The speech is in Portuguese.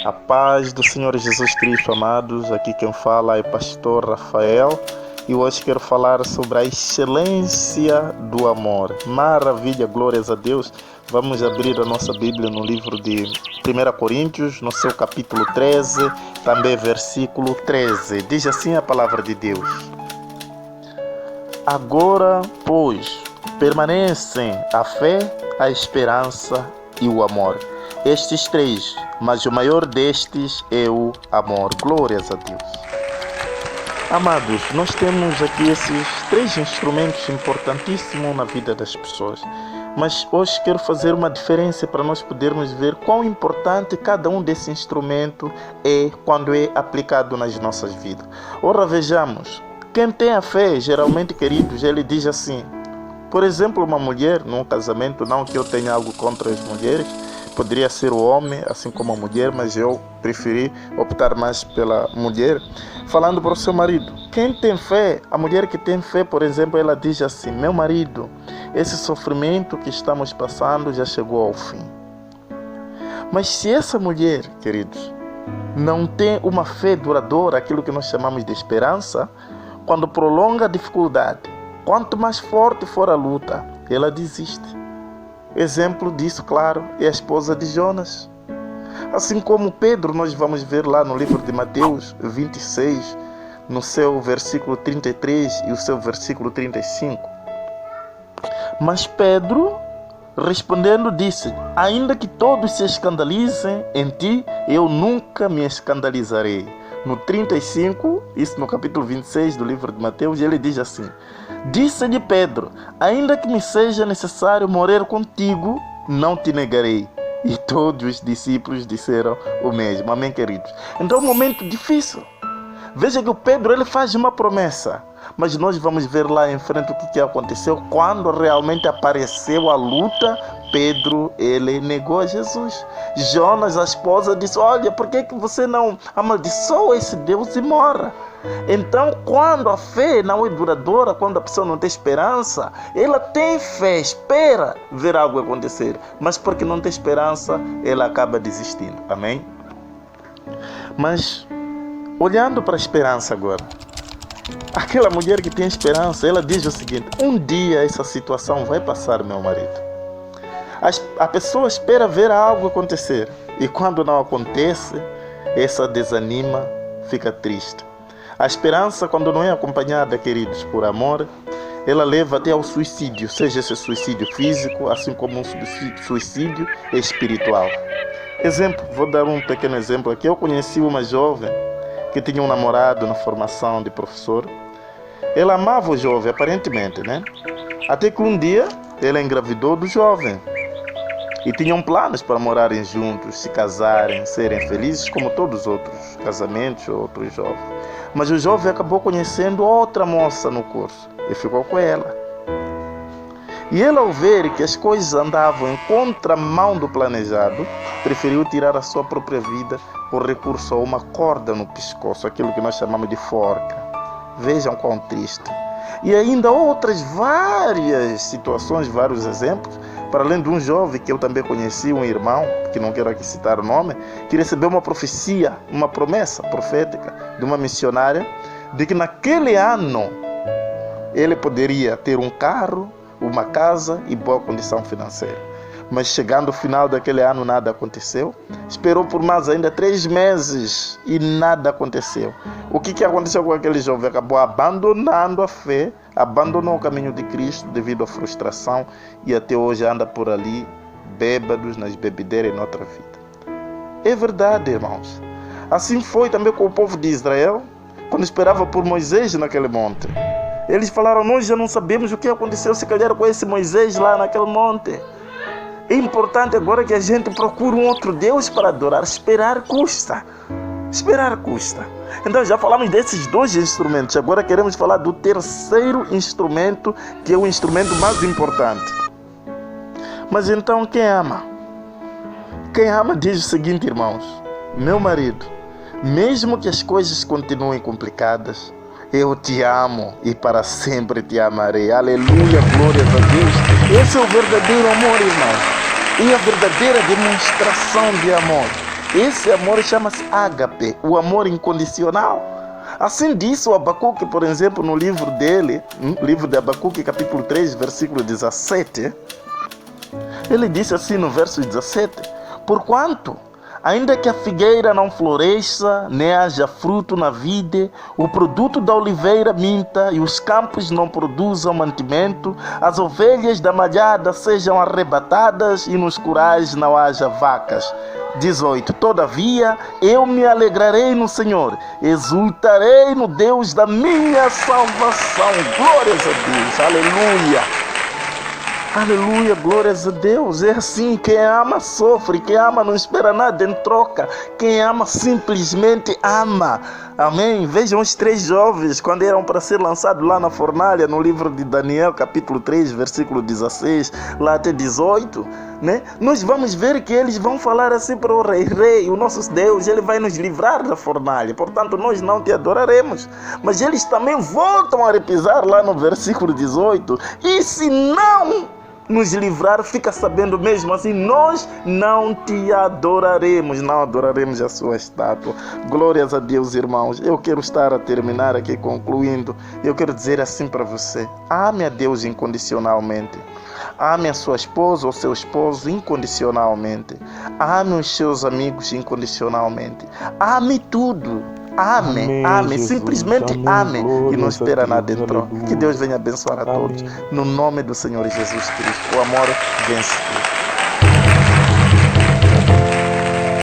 A paz do Senhor Jesus Cristo, amados. Aqui quem fala é pastor Rafael e hoje quero falar sobre a excelência do amor. Maravilha, glórias a Deus. Vamos abrir a nossa Bíblia no livro de 1 Coríntios, no seu capítulo 13, também versículo 13. Diz assim a palavra de Deus: Agora, pois, permanecem a fé, a esperança e o amor. Estes três, mas o maior destes é o amor. Glórias a Deus. Amados, nós temos aqui esses três instrumentos importantíssimos na vida das pessoas. Mas hoje quero fazer uma diferença para nós podermos ver quão importante cada um desses instrumentos é quando é aplicado nas nossas vidas. Ora, vejamos. Quem tem a fé, geralmente, queridos, ele diz assim. Por exemplo, uma mulher num casamento, não que eu tenha algo contra as mulheres, poderia ser o homem, assim como a mulher, mas eu preferi optar mais pela mulher, falando para o seu marido. Quem tem fé, a mulher que tem fé, por exemplo, ela diz assim: meu marido, esse sofrimento que estamos passando já chegou ao fim. Mas se essa mulher, queridos, não tem uma fé duradoura, aquilo que nós chamamos de esperança, quando prolonga a dificuldade, quanto mais forte for a luta, ela desiste. Exemplo disso, claro, é a esposa de Jonas. Assim como Pedro, nós vamos ver lá no livro de Mateus 26, no seu versículo 33 e o seu versículo 35. Mas Pedro, respondendo, disse: ainda que todos se escandalizem em ti, eu nunca me escandalizarei. No 35, isso no capítulo 26 do livro de Mateus, ele diz assim: disse-lhe Pedro: ainda que me seja necessário morrer contigo, não te negarei. E todos os discípulos disseram o mesmo. Amém, queridos? Então é um momento difícil. Veja que o Pedro, ele faz uma promessa, mas nós vamos ver lá em frente o que aconteceu. Quando realmente apareceu a luta, Pedro, ele negou a Jesus. Jonas, a esposa, disse: olha, por que você não amaldiçoa esse Deus e mora? Então, quando a fé não é duradoura, quando a pessoa não tem esperança, ela tem fé, espera ver algo acontecer, mas porque não tem esperança, ela acaba desistindo. Amém? Mas, olhando para a esperança agora, aquela mulher que tem esperança, ela diz o seguinte: um dia essa situação vai passar, meu marido. A pessoa espera ver algo acontecer, e quando não acontece, essa desanima, fica triste. A esperança, quando não é acompanhada, queridos, por amor, ela leva até ao suicídio, seja esse suicídio físico, assim como um suicídio espiritual. Exemplo, vou dar um pequeno exemplo aqui. Eu conheci uma jovem que tinha um namorado na formação de professor. Ela amava o jovem, aparentemente, né? Até que um dia ela engravidou do jovem. E tinham planos para morarem juntos, se casarem, serem felizes como todos os outros casamentos ou outros jovens. Mas o jovem acabou conhecendo outra moça no curso e ficou com ela. E ele, ao ver que as coisas andavam em contramão do planejado, preferiu tirar a sua própria vida por recurso a uma corda no pescoço, aquilo que nós chamamos de forca. Vejam quão triste. E ainda outras várias situações, vários exemplos, para além de um jovem que eu também conheci, um irmão, que não quero aqui citar o nome, que recebeu uma profecia, uma promessa profética de uma missionária, de que naquele ano ele poderia ter um carro, uma casa e boa condição financeira. Mas chegando ao final daquele ano nada aconteceu. Esperou por mais ainda 3 meses e nada aconteceu. O que aconteceu com aquele jovem? Acabou abandonando a fé, abandonou o caminho de Cristo devido à frustração e até hoje anda por ali bêbados nas bebedeiras e noutra vida. É verdade, irmãos. Assim foi também com o povo de Israel, quando esperava por Moisés naquele monte. Eles falaram: nós já não sabemos o que aconteceu, se calhar com esse Moisés lá naquele monte. É importante agora que a gente procure um outro Deus para adorar. Esperar custa. Esperar custa. Então já falamos desses 2 instrumentos. Agora queremos falar do terceiro instrumento, que é o instrumento mais importante. Mas então quem ama? Quem ama diz o seguinte, irmãos: meu marido, mesmo que as coisas continuem complicadas, eu te amo e para sempre te amarei. Aleluia, glórias a Deus. Esse é o verdadeiro amor, irmãos. E a verdadeira demonstração de amor Esse amor chama-se ágape, o amor incondicional. Assim disse o Abacuque, por exemplo, no livro dele, livro de Abacuque, capítulo 3, versículo 17. Ele disse assim no verso 17: porquanto, ainda que a figueira não floresça, nem haja fruto na vide, o produto da oliveira minta e os campos não produzam mantimento, as ovelhas da malhada sejam arrebatadas e nos curais não haja vacas. 18. Todavia, eu me alegrarei no Senhor, exultarei no Deus da minha salvação. Glórias a Deus, aleluia. Aleluia, glórias a Deus. É assim, quem ama sofre, quem ama não espera nada em troca, quem ama simplesmente ama. Amém? Vejam os 3 jovens quando eram para ser lançados lá na fornalha, no livro de Daniel, capítulo 3, versículo 16, lá até 18, né? Nós vamos ver que eles vão falar assim para o rei, o nosso Deus, ele vai nos livrar da fornalha, portanto nós não te adoraremos. Mas eles também voltam a repisar lá no versículo 18, e se não nos livrar, fica sabendo mesmo assim, nós não te adoraremos, não adoraremos a sua estátua. Glórias a Deus, irmãos. Eu quero estar a terminar aqui concluindo. Eu quero dizer assim para você: ame a Deus incondicionalmente. Ame a sua esposa ou seu esposo incondicionalmente. Ame os seus amigos incondicionalmente. Ame tudo. Ame, ame, Jesus, simplesmente ame e não espera nada em troca. Que Deus venha abençoar a todos. No nome do Senhor Jesus Cristo. O amor vence tudo.